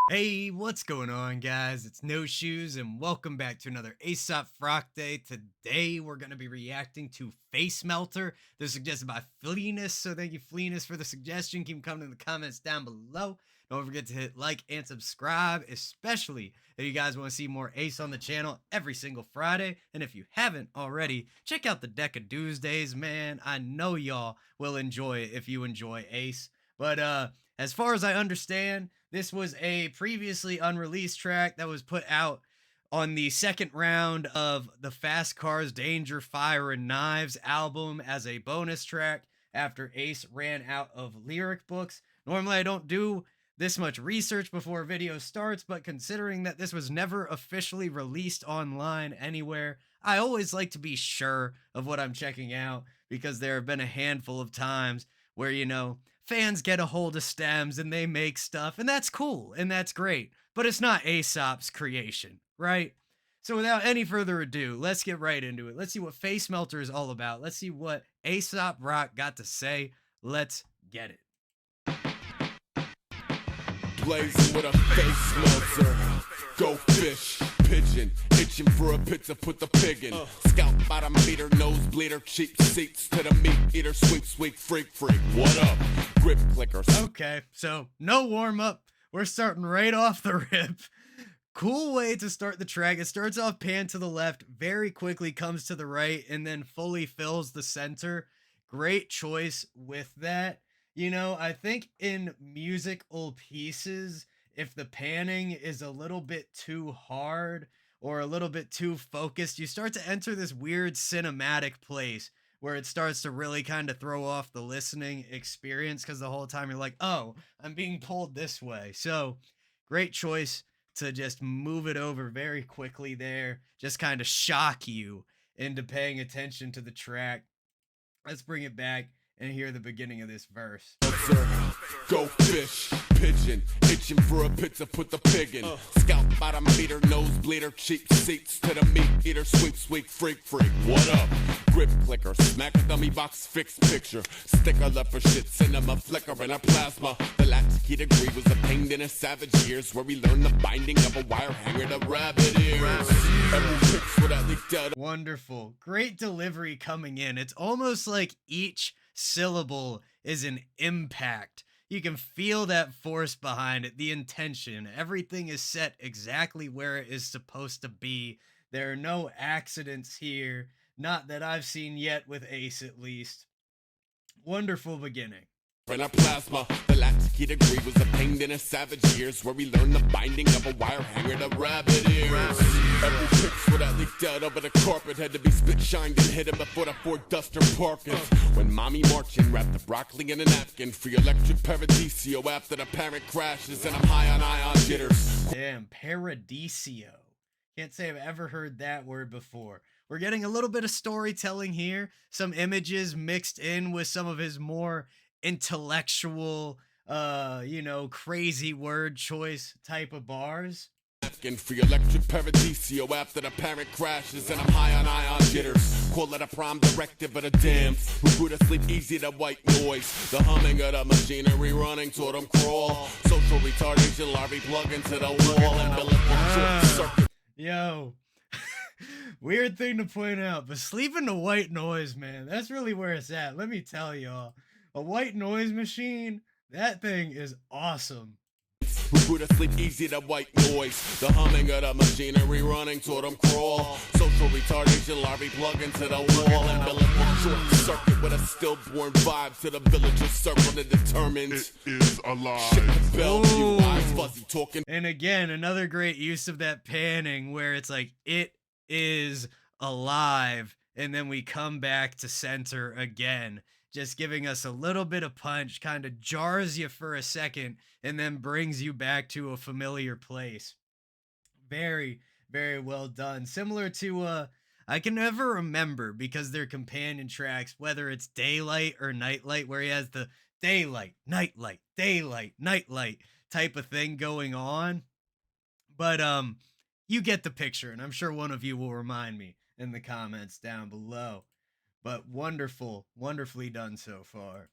Hey, what's going on, guys? It's No Shoes, and welcome back to another Aesop Frock Day. Today, we're going to be reacting to Facemelter. They're suggested by Fleenus, so thank you, Fleenus, for the suggestion. Keep them coming in the comments down below. Don't forget to hit like and subscribe, especially if you guys want to see more Ace on the channel every single Friday. And if you haven't already, check out the Deck of Doomsdays, man. I know y'all will enjoy it if you enjoy Ace. But as far as I understand, this was a previously unreleased track that was put out on the second round of the Fast Cars Danger, Fire, and Knives album as a bonus track after Ace ran out of lyric books. Normally, I don't do this much research before a video starts, but considering that this was never officially released online anywhere, I always like to be sure of what I'm checking out because there have been a handful of times where, fans get a hold of stems and they make stuff, and that's cool and that's great, but it's not Aesop's creation, right? So without any further ado, let's get right into it. Let's see what Facemelter is all about. Let's see what Aesop Rock got to say. Let's get it. Blazing with a face melter. Go fish, pigeon, itching for a pit to put the pig in. Scalp bottom beater, nose bleeder, cheap seats to the meat eater, sweep, freak. What up? Grip clickers. Okay, so no warm up. We're starting right off the rip. Cool way to start the track. It starts off pan to the left, very quickly comes to the right, and then fully fills the center. Great choice with that. I think in musical pieces, if the panning is a little bit too hard or a little bit too focused, you start to enter this weird cinematic place where it starts to really kind of throw off the listening experience because the whole time you're like, oh, I'm being pulled this way. So great choice to just move it over very quickly there, just kind of shock you into paying attention to the track. Let's bring it back and hear the beginning of this verse. Go fish, pigeon, itching for a pit to put the pig in. Scalp bottom beater, nose bleeder, cheap seats to the meat eater, sweep, freak. What up? Grip clicker, smack a dummy box, fixed picture. Sticker left for shit, cinema flicker and a plasma. The latchkey degree was a pain in a savage years, where we learned the binding of a wire hanger to rabbit ears. Every picture that leaked out. Wonderful. Great delivery coming in. It's almost like each syllable is an impact. You can feel that force behind it, the intention. Everything is set exactly where it is supposed to be. There are no accidents here, not that I've seen yet with Ace at least. Wonderful beginning. And a plasma, the latchkey degree was a pain in a savage years, where we learned the binding of a wire hanger to rabbit ears. Every picture that leaked out over the carpet had to be spit shined and hidden before the Ford Duster parking. When mommy marching wrapped the broccoli in a napkin, free electric paradisio after the parent crashes, and I'm high on ion jitters. Damn, paradisio. Can't say I've ever heard that word before. We're getting a little bit of storytelling here, some images mixed in with some of his more intellectual, crazy word choice type of bars. Free electric paradisio after the parent crashes, and I'm high on ion jitters. Call it a prime directive, but a damn who go to sleep easy to white noise. The humming of the machinery running toward them crawl. Social retardation larvae plug into the wall and short circuit. Yo. Weird thing to point out, but sleeping to white noise, man, that's really where it's at. Let me tell y'all. A white noise machine, that thing is awesome. Who go to sleep easy to white noise. The humming of the machinery running toward them crawl. Social retardation larvae plug into the wall and short circuit with a stillborn vibe to the villager's circle and determined it is alive. Bellevue, eyes fuzzy talking. And again, another great use of that panning where it's like it is alive, and then we come back to center again, just giving us a little bit of punch, kind of jars you for a second, and then brings you back to a familiar place. Very, very well done. Similar to, I can never remember because they're companion tracks, whether it's Daylight or Nightlight, where he has the daylight, nightlight type of thing going on. But, you get the picture, and I'm sure one of you will remind me in the comments down below. But wonderful, wonderfully done so far.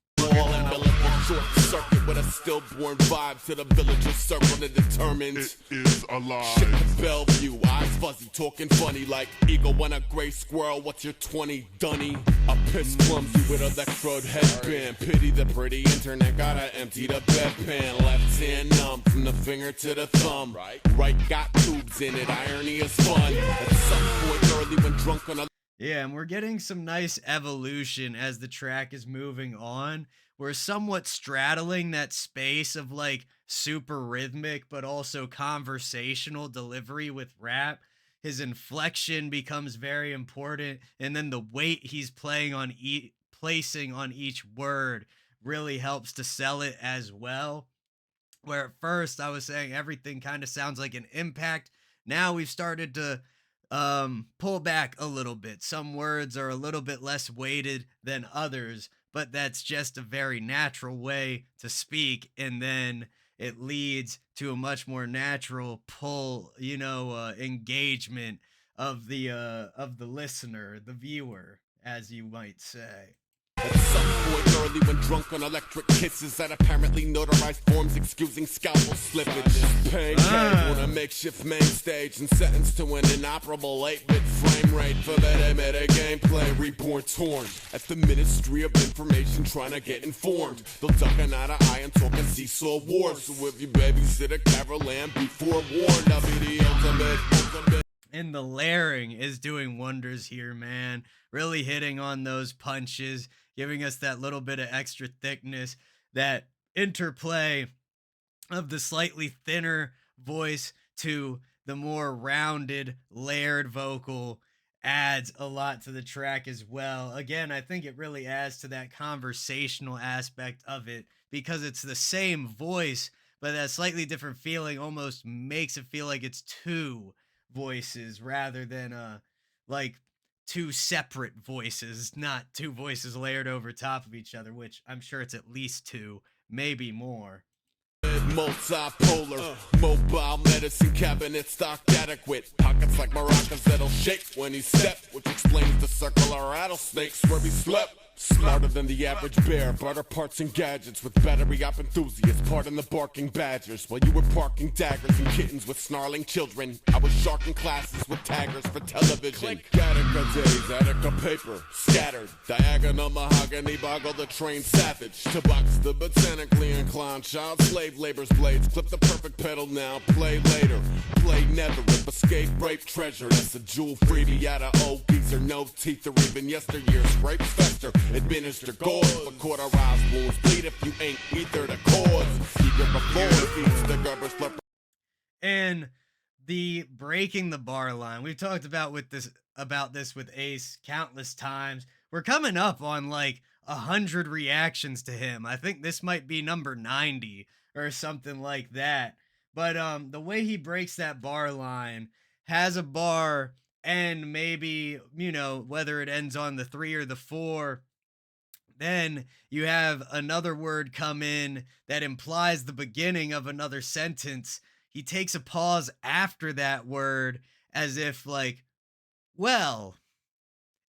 Short circuit with a stillborn vibe to the villagers circle and determined It is alive. shit to Bellevue, eyes fuzzy, talking funny like eagle when a gray squirrel. What's your 20 dunny? A piss clumsy with electrode headband. Pity the pretty internet, gotta empty the bedpan. Left hand numb from the finger to the thumb. Right got tubes in it, irony is fun. At some point early when drunk on a Yeah, and we're getting some nice evolution as the track is moving on. We're somewhat straddling that space of like super rhythmic, but also conversational delivery with rap. His inflection becomes very important, and then the weight he's playing on placing on each word really helps to sell it as well. Where at first I was saying everything kind of sounds like an impact. Now we've started to pull back a little bit. Some words are a little bit less weighted than others, but that's just a very natural way to speak. And then it leads to a much more natural pull, engagement of the listener, the viewer, as you might say. at some point early when drunk on electric kisses that apparently notarized forms excusing scalpel slippage. Pancake on a makeshift main stage and sentenced to an inoperable 8-bit frame rate for that meta gameplay. Reborn torn at the Ministry of Information trying to get informed. They'll duck an eye to eye and talk a seesaw war. So if you babysit a Carol Lamb, be forewarned. I'll be the ultimate. And the layering is doing wonders here, man. Really hitting on those punches, giving us that little bit of extra thickness, that interplay of the slightly thinner voice to the more rounded, layered vocal adds a lot to the track as well. Again, I think it really adds to that conversational aspect of it because it's the same voice, but that slightly different feeling almost makes it feel like it's two voices rather than like two separate voices, not two voices layered over top of each other, which I'm sure it's at least two, maybe more. Multipolar, mobile medicine cabinet stock adequate. Pockets like maracas that'll shake when he step, which explains the circle of rattlesnakes where he slept. Smarter than the average bear, barter parts and gadgets with battery op enthusiasts, pardon the barking badgers. While you were parking daggers and kittens with snarling children, I was sharking classes with taggers for television. Gattaca days, Attica paper, scattered. Diagonal mahogany, boggle the trained savage. To box the botanically inclined child slave labor's blades. Clip the perfect pedal now, play later. Play never, rip, escape, rape, treasure. That's a jewel freebie out of old geezer, no teeth or even yesteryear's scrapes fester. Administer gauze for cauterized wounds. Bleed if you ain't either the cause. Eager before feeds the garbage flipper. And the breaking the bar line, we've talked about this with Ace countless times. We're coming up on like 100 reactions to him. I think this might be number 90 or something like that. But the way he breaks that bar line, has a bar, and maybe, whether it ends on the 3 or the 4, then you have another word come in that implies the beginning of another sentence. He takes a pause after that word as if like, well,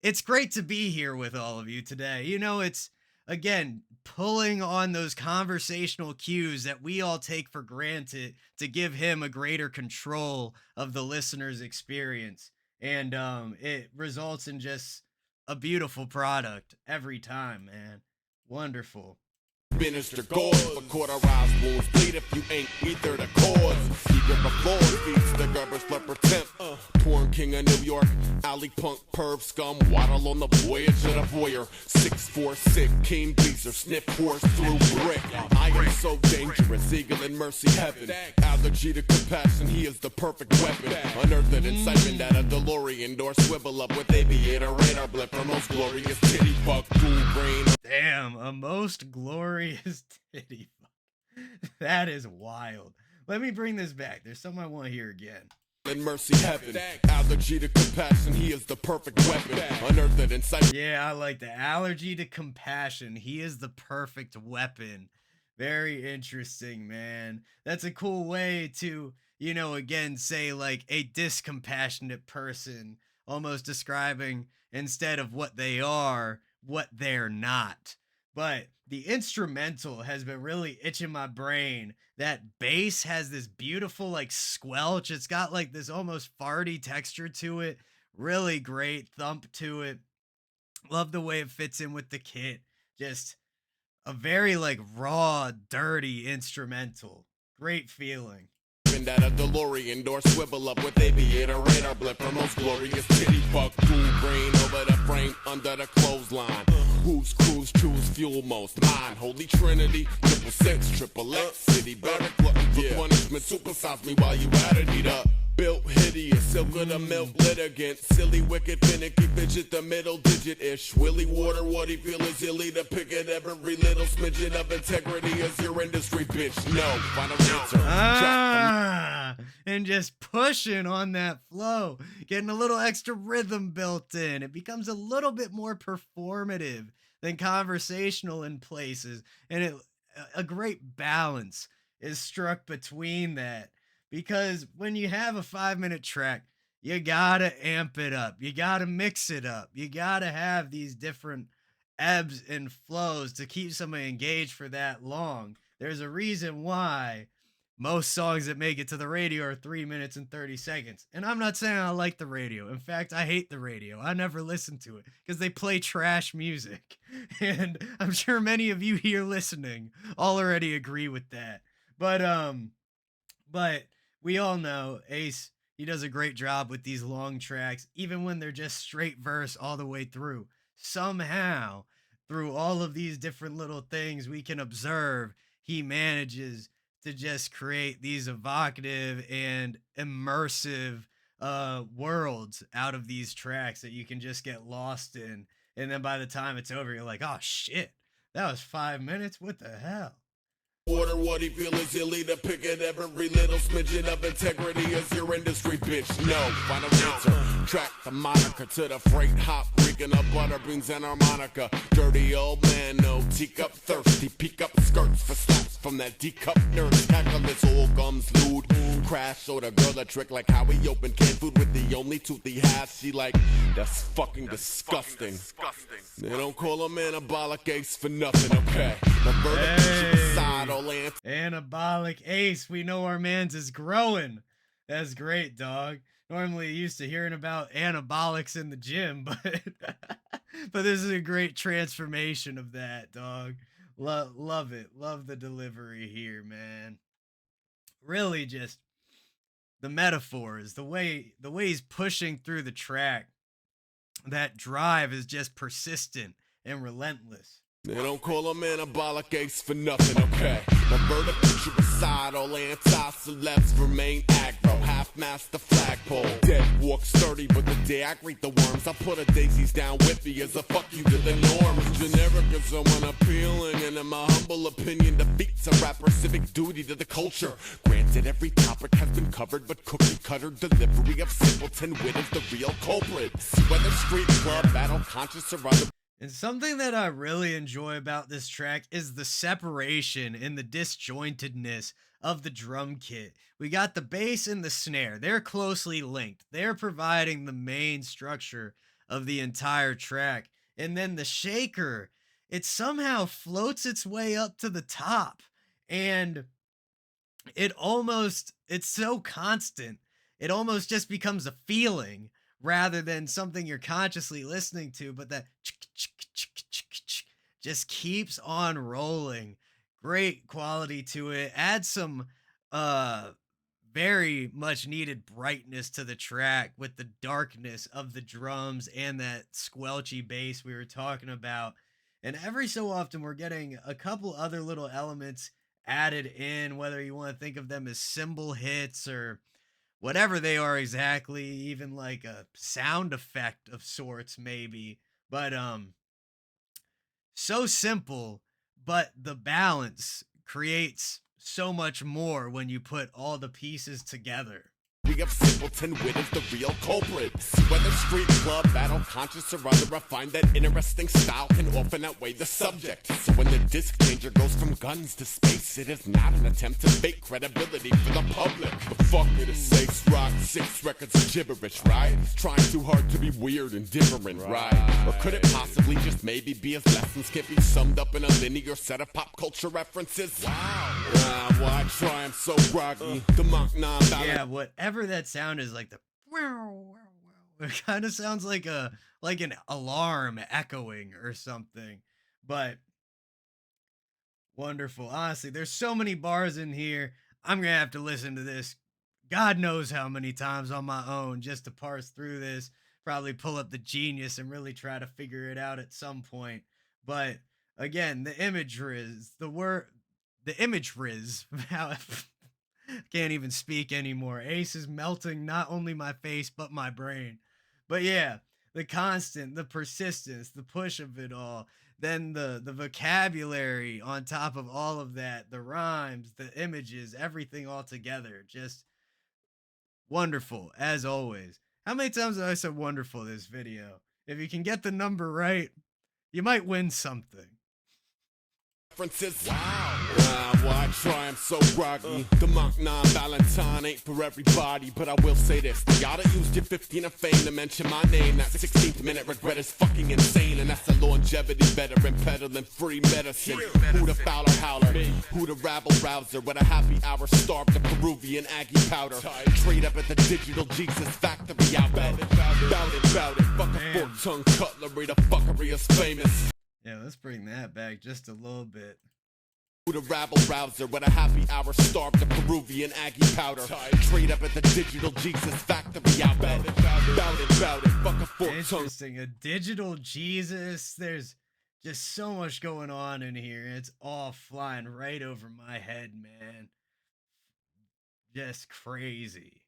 it's great to be here with all of you today. It's again pulling on those conversational cues that we all take for granted to give him a greater control of the listener's experience. And it results in just a beautiful product every time, man. Wonderful. Minister gauze for cauterized wounds. Bleed if you ain't either the cause. Eager before feeds the garbage flipper temp. Porn king of New York, alley punk, perv scum, waddle on the voyage of the voyeur. 6'4", sick, keen beezer, sniff horse through brick. I am so dangerous, eagle in mercy heaven. Allergy to compassion, he is the perfect weapon. Unearthed incitement at a DeLorean door, swivel up with aviator radar blip for most glorious titty fuck, cool brain. Damn, a most glorious titty fuck. That is wild. Let me bring this back. There's something I want to hear again. In mercy heaven, allergy to compassion, he is the perfect weapon. Unearthed incitement. Yeah, I like the allergy to compassion. He is the perfect weapon. Very interesting, man. That's a cool way to, again, say like a discompassionate person, almost describing instead of what they are, what they're not. But the instrumental has been really itching my brain. That bass has this beautiful like squelch. It's got like this almost farty texture to it. Really great thump to it. Love the way it fits in with the kit. Just a very like raw, dirty instrumental. Great feeling. That a DeLorean door swivel up with aviator radar blip for most glorious titty fuck cool brain over the frame under the clothesline. Whose crews choose fuel most? Mine, holy trinity, triple six, triple X, city barrack, glutton for punishment, supersize me while you at it, eat up. Built hideous, silk of the milk litigant, silly, wicked, finicky, fidget, the middle digit-ish. Willy water, what he feel is illy to pick at every little smidgen of integrity as your industry, bitch. No, final answer. And just pushing on that flow, getting a little extra rhythm built in. It becomes a little bit more performative than conversational in places, and a great balance is struck between that, because when you have a 5 minute track, you gotta amp it up, you gotta mix it up, you gotta have these different ebbs and flows to keep somebody engaged for that long. There's a reason why most songs that make it to the radio are 3 minutes and 30 seconds. And I'm not saying I like the radio. In fact, I hate the radio. I never listen to it because they play trash music. And I'm sure many of you here listening already agree with that. But we all know Ace, he does a great job with these long tracks, even when they're just straight verse all the way through. Somehow, through all of these different little things we can observe, he manages to just create these evocative and immersive worlds out of these tracks that you can just get lost in. And then by the time it's over, you're like, oh shit, that was 5 minutes. What the hell? Order what he feel is illy to pick at every little smidgen of integrity as your industry, bitch. No, final answer. Track the moniker to the freight hop, reeking up butter beans and harmonica. Dirty old man, no teacup thirsty. Peek up skirts for slaps from that D-cup nerd. Calculus all gums lewd. Crash showed a girl a trick like how he opened canned food with the only tooth he has. She like, that's fucking disgusting. They don't call him anabolic ace for nothing, okay? The verdict side. Anabolic Ace, we know our man's is growing. That's great, dog. Normally used to hearing about anabolics in the gym, but but this is a great transformation of that, dog. Love it. Love the delivery here, man. Really just the metaphors, the way he's pushing through the track. That drive is just persistent and relentless. They don't call him anabolic ace for nothing, okay? The verdict picture aside, all anti-celebs remain aggro. Half-mast the flagpole. Dead walk sturdy, but the day I greet the worms, I put a daisies down with me as a fuck you to the norm. Generic as someone appealing, and in my humble opinion, defeats a rapper's civic duty to the culture. Granted, every topic has been covered, but cookie cutter delivery of simpleton wit is the real culprit. See whether street club, battle conscious, or other. And something that I really enjoy about this track is the separation and the disjointedness of the drum kit. We got the bass and the snare. They're closely linked. They're providing the main structure of the entire track. And then the shaker, it somehow floats its way up to the top. And it's so constant. It almost just becomes a feeling rather than something you're consciously listening to, but that just keeps on rolling. Great quality to it. Add some uh very much needed brightness to the track with the darkness of the drums and that squelchy bass we were talking about. And every so often we're getting a couple other little elements added in, whether you want to think of them as cymbal hits or whatever they are exactly, even like a sound effect of sorts maybe. But so simple, but the balance creates so much more when you put all the pieces together. history of simpleton wit is the real culprit. See whether street, club, battle, conscious or other, I find that interesting style can often outweigh the subject. So when the disc changer goes from guns to space, it is not an attempt to fake credibility for the public. But fuck it, it's safe rock, 6 records of gibberish, right? Trying too hard to be weird and different, right? Or could it possibly just maybe be as lessons can be summed up in a linear set of pop culture references? Wow. Why try? I'm so groggy. The Mach 9 ballad. Yeah, whatever that sound is, like the it kind of sounds like an alarm echoing or something. But wonderful. Honestly, there's so many bars in here. I'm gonna have to listen to this God knows how many times on my own just to parse through this. Probably pull up the Genius and really try to figure it out at some point. But again, the image riz, the image riz. How can't even speak anymore. Ace is melting not only my face but my brain. But yeah, the constant, the persistence, the push of it all, then the vocabulary on top of all of that, the rhymes, the images, everything all together, just wonderful as always. How many times have I said wonderful this video? If you can get the number right, you might win something. References. Why try? I'm so groggy. The Mach 9 Valentine ain't for everybody, but I will say this: you gotta use your 15 of fame to mention my name. That 16th minute regret is fucking insane, and that's a longevity veteran peddling free medicine. Who the fowler howler? Who the rabble rouser? With a happy hour starved the Peruvian Aggie powder. Trade up at the digital Jesus factory out there. Bout it. Fuck a fork-tongue cutlery. The fuckery is famous. Yeah, let's bring that back just a little bit. Who the rabble rouser with a happy hour starved the Peruvian Aggie powder. Trade up at the digital Jesus factory out there. Bout it. Fuck a fork-tongue. Interesting. A digital Jesus. There's just so much going on in here. It's all flying right over my head, man. Just crazy.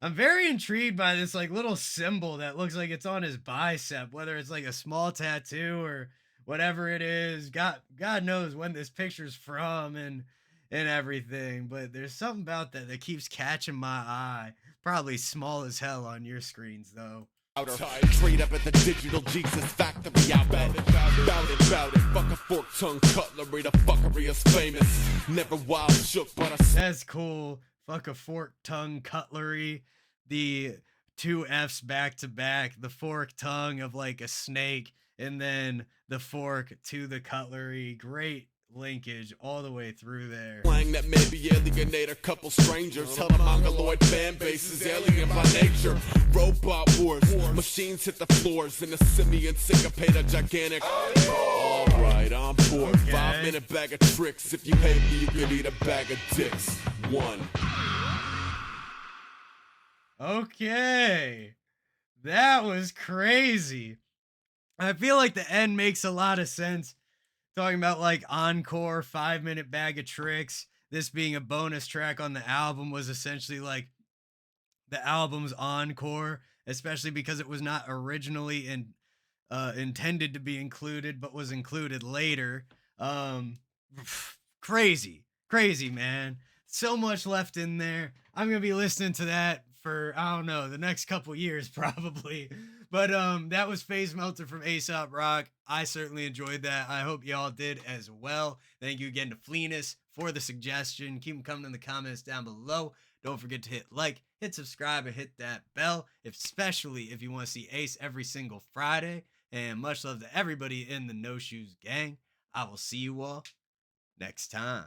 I'm very intrigued by this like little symbol that looks like it's on his bicep, whether it's like a small tattoo or whatever it is. God knows when this picture's from and everything, but there's something about that that keeps catching my eye. Probably small as hell on your screens though. Trade up at the digital Jesus factory out there. Bout it. Fuck a fork-tongue cutlery. The fuckery is famous. Never wild shook, but that's cool. Fuck a fork tongue cutlery. The 2 F's back to back. The fork tongue of like a snake, and then the fork to the cutlery. Great linkage all the way through there. Slang that maybe alienate a couple strangers. Tell the mongoloid fan base is alien by nature. Robot wars, machines hit the floors, and the simian syncopate a gigantic. Alright, I'm bored. Okay. 5-minute bag of tricks. If you hate me, you can eat a bag of dicks. 1. Okay. That was crazy. I feel like the end makes a lot of sense. Talking about like encore 5-minute bag of tricks. This being a bonus track on the album was essentially like the album's encore, especially because it was not originally intended to be included, but was included later. Crazy, man. So much left in there. I'm gonna be listening to that for, I don't know, the next couple years probably. But that was Facemelter from Aesop Rock. I certainly enjoyed that. I hope y'all did as well. Thank you again to Fleenus for the suggestion. Keep them coming in the comments down below. Don't forget to hit like, hit subscribe, and hit that bell, especially if you want to see Ace every single Friday. And much love to everybody in the No Shoes gang. I will see you all next time.